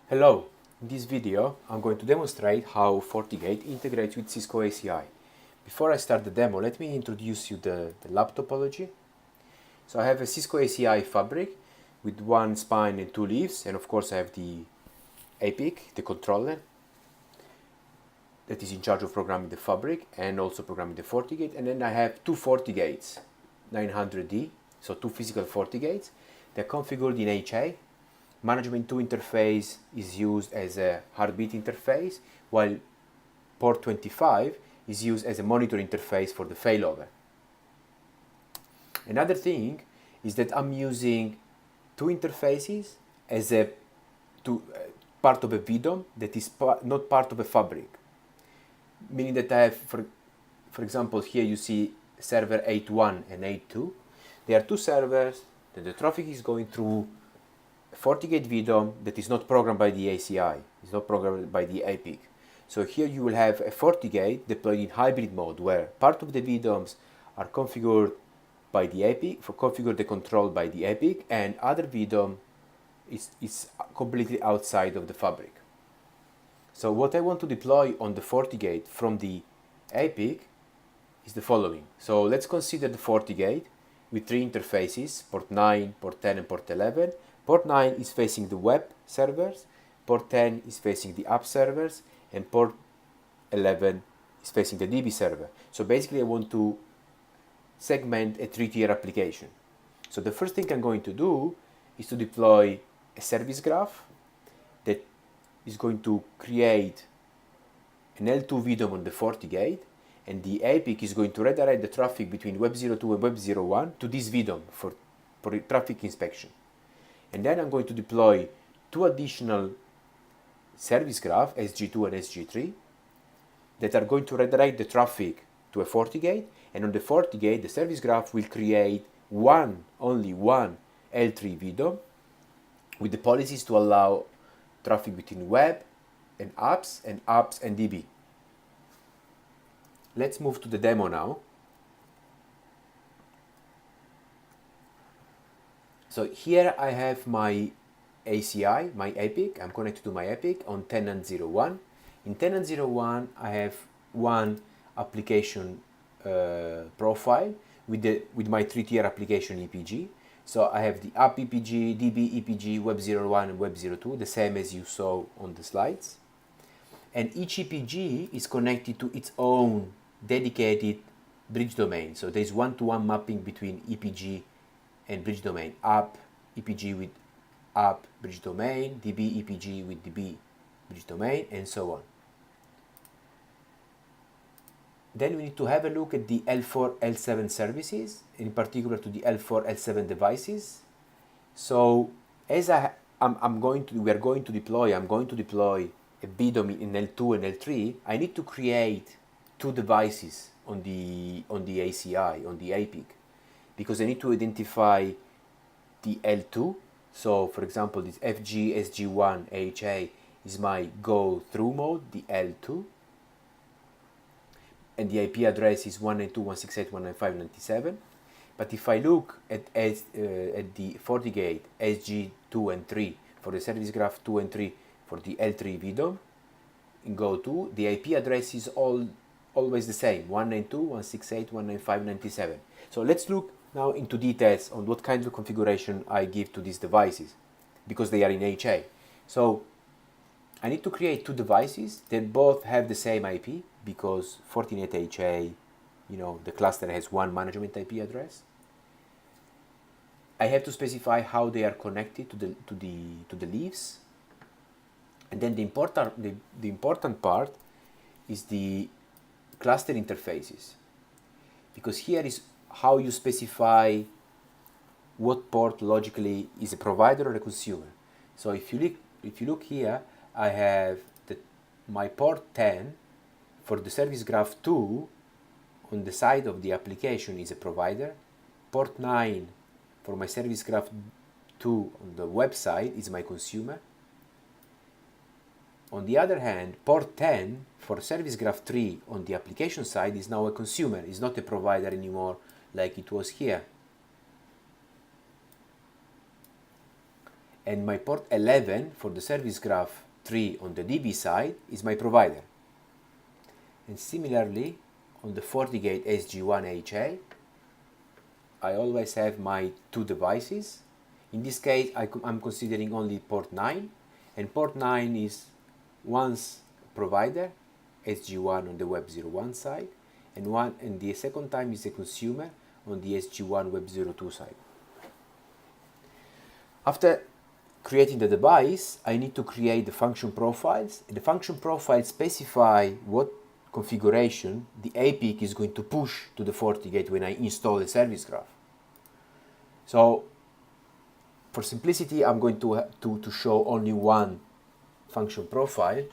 Hello, in this video I'm going to demonstrate how FortiGate integrates with Cisco ACI. Before I start the demo, let me introduce you the lab topology. So I have a Cisco ACI fabric with one spine and two leaves, and of course I have the APIC, the controller, that is in charge of programming the fabric and also programming the FortiGate, and then I have two FortiGates, 900D, so two physical FortiGates. They're configured in HA. Management 2 interface is used as a heartbeat interface, while port 25 is used as a monitor interface for the failover. Another thing is that I'm using two interfaces as a part of a VDOM that is not part of a fabric. Meaning that I have, for example, here you see server 8.1 and 8.2. There are two servers, then the traffic is going through FortiGate VDOM that is not programmed by the ACI, it's not programmed by the APIC. So here you will have a FortiGate deployed in hybrid mode where part of the VDOMs are configured by the APIC, configured and controlled by the APIC, and other VDOM is completely outside of the fabric. So what I want to deploy on the FortiGate from the APIC is the following. So let's consider the FortiGate with three interfaces, port 9, port 10 and port 11. Port 9 is facing the web servers, port 10 is facing the app servers, and port 11 is facing the DB server. So basically I want to segment a three-tier application. So the first thing I'm going to do is to deploy a service graph that is going to create an L2 VDOM on the FortiGate, and the APIC is going to redirect the traffic between Web 02 and Web 01 to this VDOM for traffic inspection. And then I'm going to deploy two additional service graph, SG2 and SG3, that are going to redirect the traffic to a FortiGate, and on the FortiGate the service graph will create only one L3 VDOM with the policies to allow traffic between web and apps and DB. Let's move to the demo now. So here I have my ACI, my APIC. I'm connected to my APIC on tenant 01. In tenant 01, I have one application profile with my three-tier application EPG. So I have the app EPG, DB EPG, Web 01 and Web 02, the same as you saw on the slides. And each EPG is connected to its own dedicated bridge domain. So there's one-to-one mapping between EPG and bridge domain. App EPG with app bridge domain, DB EPG with DB bridge domain, and so on. Then we need to have a look at the L4, L7 services, in particular to the L4, L7 devices. So as I'm going to deploy a VDOM in L2 and L3, I need to create two devices on the ACI, on the APIC, because I need to identify the L2. So for example, this FG SG1 HA is my go through mode, the L2, and the IP address is 192.168.195.97. But if I look at the FortiGate SG2 and 3 for the service graph 2 and 3 for the L3 VDOM in Go2, the IP address is always the same, 192.168.195.97. So let's look now into details on what kind of configuration I give to these devices, because they are in HA. So I need to create two devices that both have the same IP, because Fortinet HA, the cluster has one management IP address. I have to specify how they are connected to the leaves, and then the important part is the cluster interfaces, because here is how you specify what port logically is a provider or a consumer. So if you look here, I have my port 10 for the service graph 2 on the side of the application is a provider. Port 9 for my service graph 2 on the website is my consumer. On the other hand, port 10 for service graph 3 on the application side is now a consumer, is not a provider anymore like it was here. and my port 11 for the service graph tree on the DB side is my provider. And similarly, on the FortiGate SG1 HA, I always have my two devices. In this case, I'm considering only port 9, and port 9 is one's provider, SG1 on the Web01 side, and the second time is the consumer on the SG1 Web02 side. After creating the device, I need to create the function profiles. The function profiles specify what configuration the APIC is going to push to the FortiGate when I install the service graph. So, for simplicity, I'm going to show only one function profile.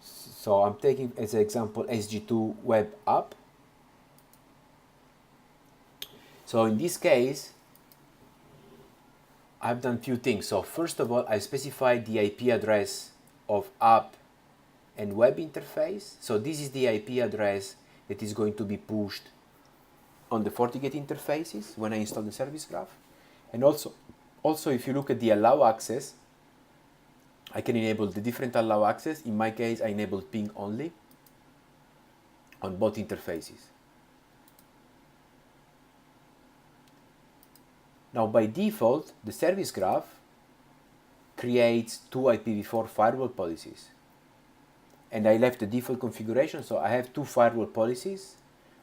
So I'm taking as an example SG2 web app. So in this case, I've done few things. So first of all, I specified the IP address of app and web interface. So this is the IP address that is going to be pushed on the FortiGate interfaces when I install the service graph. And also if you look at the allow access, I can enable the different allow access. In my case, I enabled ping only on both interfaces. Now by default, the service graph creates two IPv4 firewall policies. And I left the default configuration, so I have two firewall policies,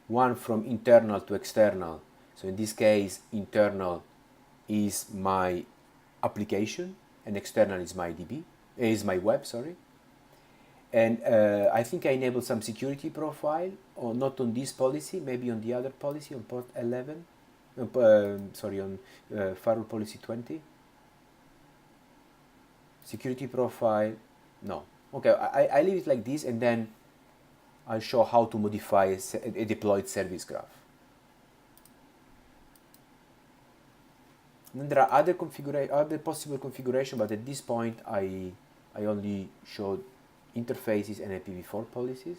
one from internal to external. So in this case, internal is my application and external is my web, sorry. And I think I enabled some security profile, or not on this policy, maybe on the other policy, on port 11, on firewall policy 20. Security profile, no. Okay, I leave it like this, and then I'll show how to modify a deployed service graph. And then there are other possible configuration, but at this point I only showed interfaces and IPv4 policies.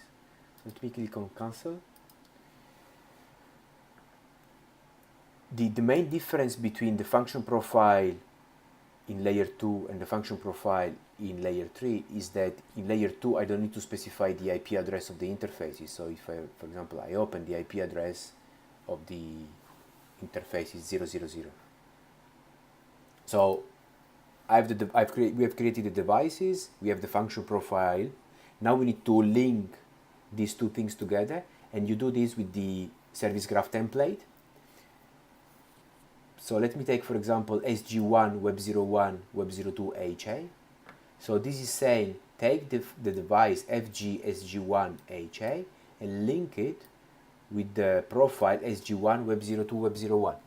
So let me click on cancel. The main difference between the function profile in layer 2 and the function profile in layer 3 is that in layer 2 I don't need to specify the IP address of the interfaces. So if I, for example, I open the IP address of the interface is 000. So we have created the devices, we have the function profile. Now we need to link these two things together, and you do this with the service graph template. So let me take, for example, SG1 Web01 Web02 HA. So this is saying take the device FG SG1 HA and link it with the profile SG1 Web02 Web01.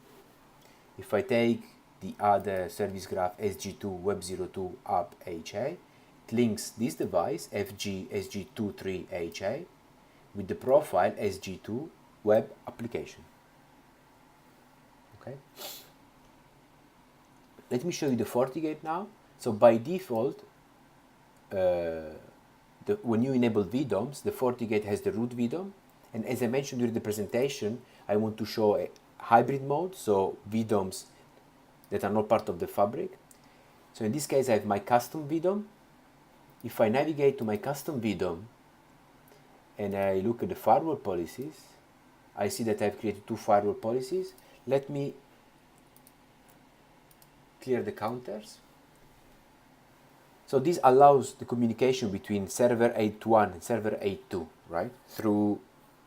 If I take the other service graph SG2 Web02 app HA, it links this device FG SG23 HA with the profile SG2 web application. Okay. Let me show you the FortiGate now. So by default, when you enable VDOMs, the FortiGate has the root VDOM. And as I mentioned during the presentation, I want to show a hybrid mode, so VDOMs that are not part of the fabric. So in this case, I have my custom VDOM. If I navigate to my custom VDOM and I look at the firewall policies, I see that I've created two firewall policies. Let me clear the counters. So this allows the communication between server 8.1 and server 8.2, right? Through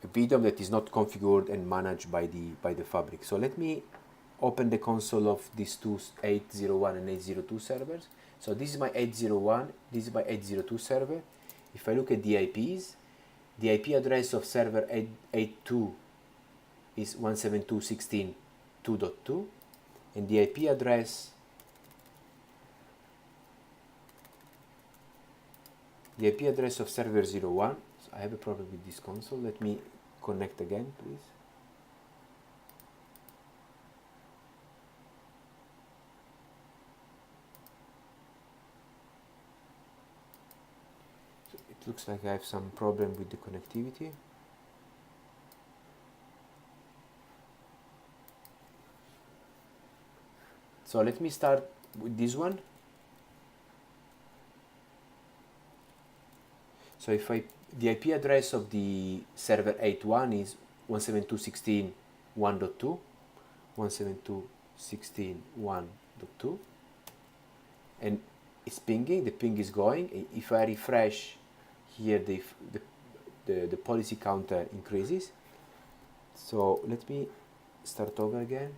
a VDOM that is not configured and managed by the fabric. So let me open the console of these two 801 and 802 servers. So this is my 801, this is my 802 server. If I look at the IPs, the IP address of server 882 is 172.16.2.2, and the IP address of server 01, so I have a problem with this console. Let me connect again, please. So it looks like I have some problem with the connectivity. So let me start with this one. So if the IP address of the server 81 is 172.16.1.2, 172.16.1.2, and it's pinging, the ping is going. If I refresh here, the policy counter increases. So let me start over again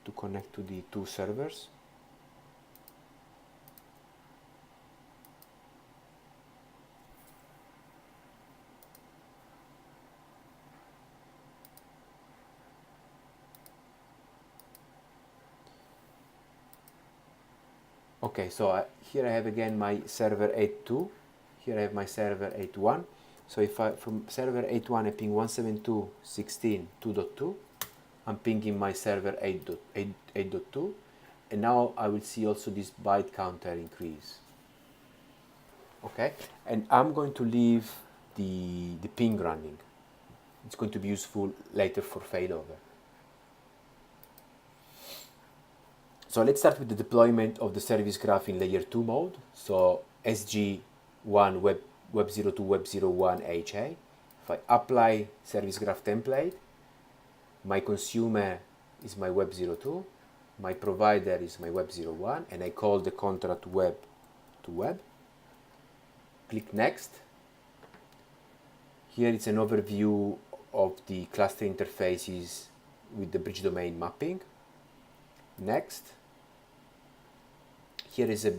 to connect to the two servers. Okay, so here I have again my server 82. Here I have my server 81. So if I from server 81 I ping 172.16.2.2, I'm pinging my server 8.2, and now I will see also this byte counter increase. Okay, and I'm going to leave the ping running. It's going to be useful later for failover. So let's start with the deployment of the service graph in layer 2 mode. So SG1 web 02 web 01 HA. If I apply service graph template, my consumer is my web 02, my provider is my web 01, and I call the contract web to web. Click next. Here it's an overview of the cluster interfaces with the bridge domain mapping. Next. Here is a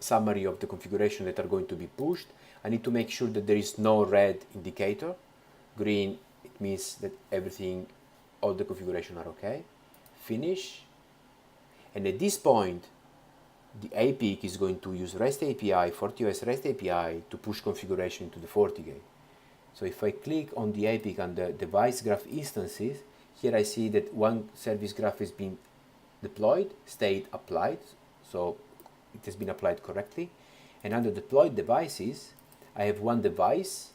summary of the configuration that are going to be pushed. I need to make sure that there is no red indicator. Green, it means that everything, all the configuration are okay. Finish. And at this point, the APIC is going to use REST API, FortiOS REST API to push configuration into the FortiGate. So if I click on the APIC under device graph instances, here I see that one service graph has been deployed, state applied, so it has been applied correctly. And under deployed devices, I have one device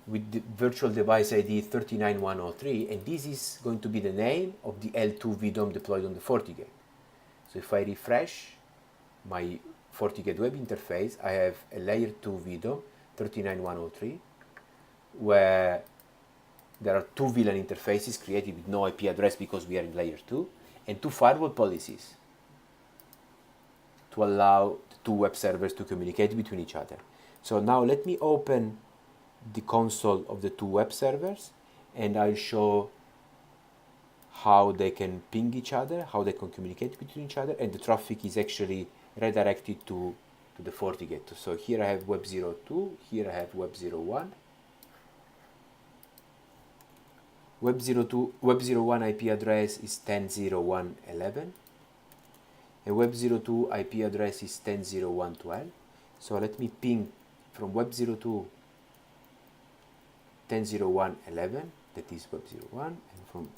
with the virtual device ID 39103, and this is going to be the name of the L2 VDOM deployed on the FortiGate. So if I refresh my FortiGate web interface, I have a layer 2 VDOM 39103, where there are two VLAN interfaces created with no IP address because we are in layer 2, and two firewall policies to allow the two web servers to communicate between each other. So now let me open the console of the two web servers, and I'll show how they can ping each other, how they can communicate between each other, and the traffic is actually redirected to the FortiGate. So here I have web 02, here I have web 01. Web 02, web 01 IP address is 10.0.1.11, and web 02 IP address is 10.0.1.12. So let me ping from web 02 10.0.1.11, that is web 01, and from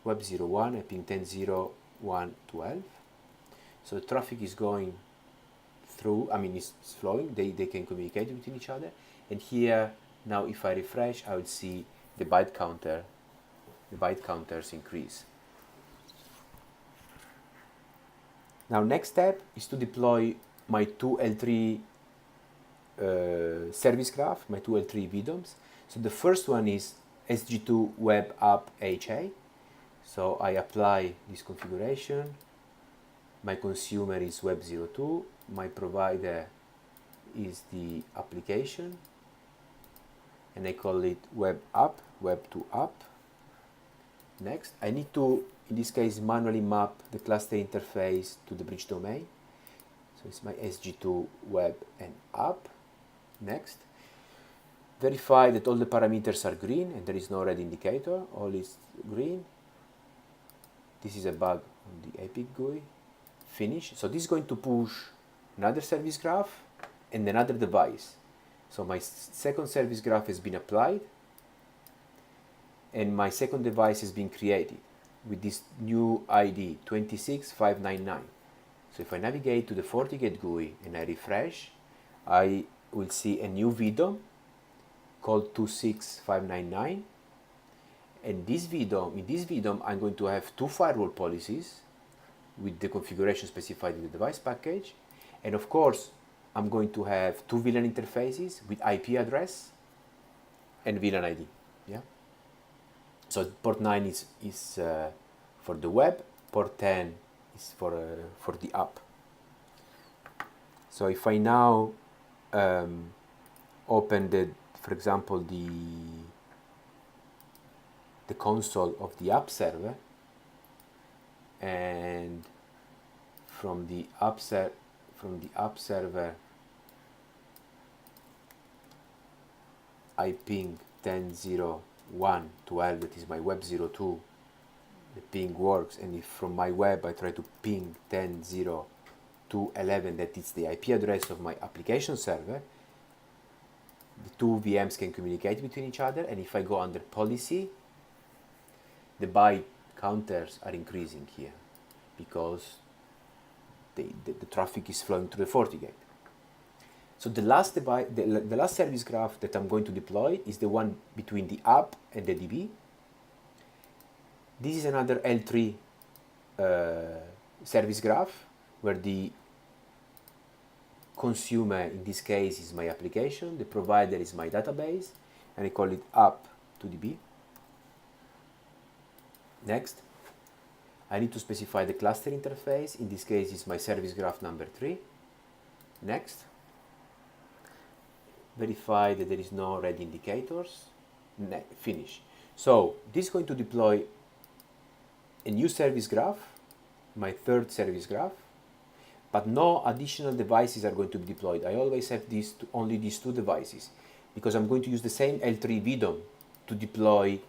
web 01 I ping 10.0.1.12. So the traffic is going through, it's flowing, they can communicate with each other. And here, now if I refresh, I will see the byte counters increase. Now next step is to deploy my two L3 service graph, my two L3 VDOMs. So the first one is SG2 web app HA. So I apply this configuration. My consumer is web 02, my provider is the application, and I call it web app, web to app. Next, I need to, in this case, manually map the cluster interface to the bridge domain. So it's my SG2 web and app. Next, verify that all the parameters are green and there is no red indicator, all is green. This is a bug on the APIC GUI. Finish. So this is going to push another service graph and another device. So my second service graph has been applied, and my second device has been created with this new ID 26599. So if I navigate to the FortiGate GUI and I refresh, I will see a new VDOM called 26599. And in this VDOM, I'm going to have two firewall policies with the configuration specified in the device package. And of course, I'm going to have two VLAN interfaces with IP address and VLAN ID. Yeah. So port 9 is for the web, port 10 is for the app. So if I now open for example, the console of the app server, and from the app server I ping 10.0.1.12, that is my web 02, the ping works, and if from my web I try to ping 10.0.2.11, that is the IP address of my application server, the two VMs can communicate between each other, and if I go under policy, the byte counters are increasing here because the traffic is flowing through the FortiGate. So the last service graph that I'm going to deploy is the one between the app and the DB. This is another L3 service graph where the consumer in this case is my application, the provider is my database, and I call it app to DB. Next, I need to specify the cluster interface. In this case, it's my service graph number 3. Next, verify that there is no red indicators. Finish. So this is going to deploy a new service graph, my third service graph, but no additional devices are going to be deployed. I always have only these two devices because I'm going to use the same L3 VDOM to deploy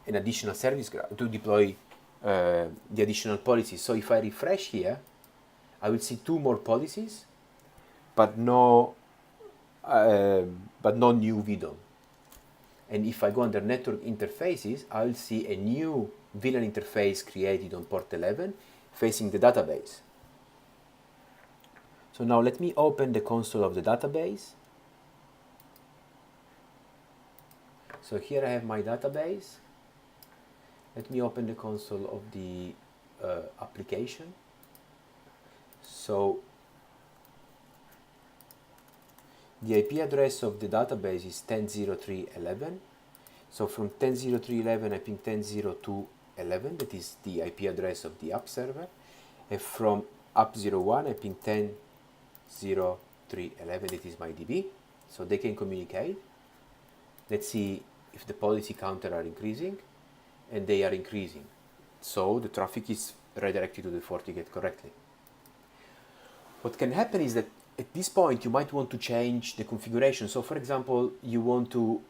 an additional service graph, to deploy the additional policies. So if I refresh here, I will see two more policies, but no new VDOM. And if I go under network interfaces, I will see a new VLAN interface created on port 11 facing the database. So now let me open the console of the database. So here I have my database. Let me open the console of the application. So the IP address of the database is 10.03.11. So from 10.03.11 I ping 10.02.11, that is the IP address of the app server. And from app01 I ping 10.03.11, that is my DB. So they can communicate. Let's see if the policy counter are increasing, and they are increasing. So the traffic is redirected to the FortiGate correctly. What can happen is that at this point you might want to change the configuration. So for example, you want to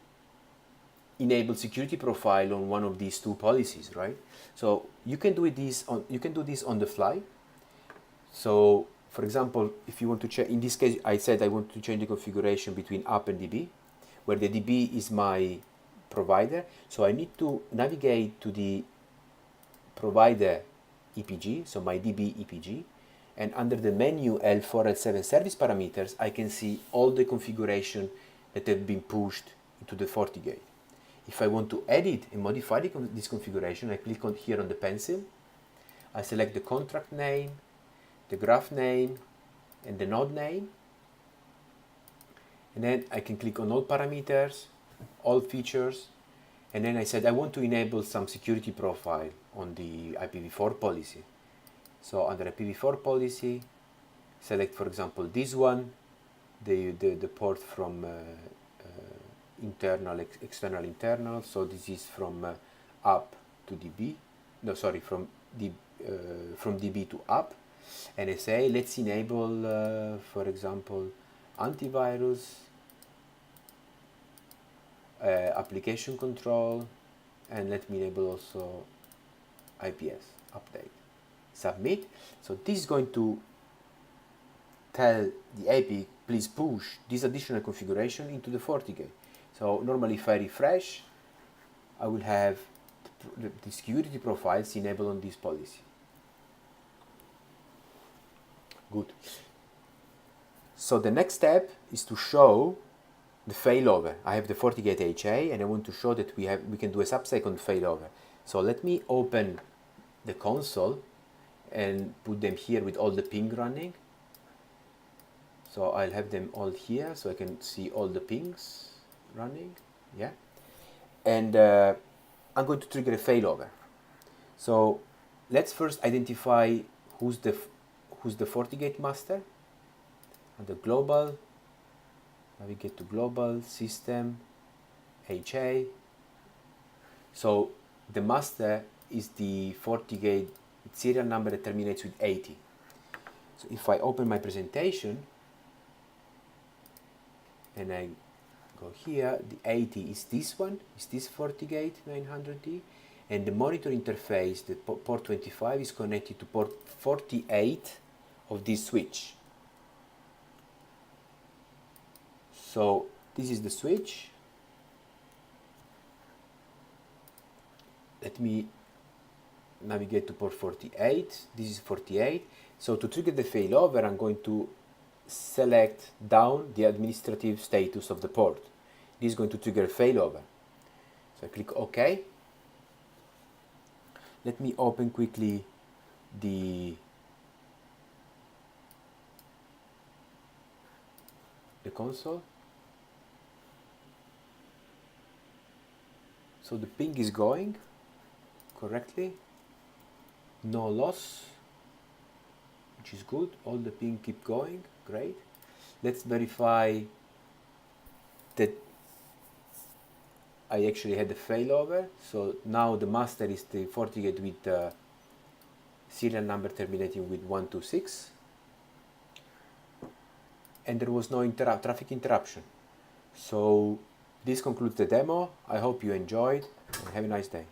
enable security profile on one of these two policies, right? So you can do this on the fly. So for example, if you want to change, in this case I said I want to change the configuration between app and DB, where the DB is my provider. So I need to navigate to the provider EPG, so my DB EPG, and under the menu L4, L7 service parameters, I can see all the configuration that have been pushed into the FortiGate. If I want to edit and modify this configuration, I click on here on the pencil. I select the contract name, the graph name, and the node name. And then I can click on all parameters, all features, and then I said I want to enable some security profile on the IPv4 policy. So under IPv4 policy, select for example this one, the port from internal, external, internal. So this is from app to DB. No, sorry, from DB to app. And I say let's enable, for example, antivirus, application control, and let me enable also IPS update. Submit. So this is going to tell the API, please push this additional configuration into the FortiGate. So normally if I refresh, I will have the security profiles enabled on this policy. Good. So the next step is to show the failover. I have the FortiGate ACI and I want to show that we can do a sub-second failover. So let me open the console and put them here with all the ping running. So I'll have them all here so I can see all the pings running. Yeah. And I'm going to trigger a failover. So let's first identify who's the FortiGate master. And the global, navigate to global, system, HA. So the master is the FortiGate serial number that terminates with 80. So if I open my presentation and I go here, the 80 is this one, is this FortiGate 900D, and the monitor interface, the port 25, is connected to port 48 of this switch. So this is the switch. Let me navigate to port 48. This is 48. So to trigger the failover, I'm going to select down the administrative status of the port. This is going to trigger a failover. So I click OK. Let me open quickly the console. So the ping is going correctly, no loss, which is good. All the ping keep going, great. Let's verify that I actually had a failover. So now the master is the FortiGate with the serial number terminating with 126, and there was no traffic interruption. So this concludes the demo. I hope you enjoyed, and have a nice day.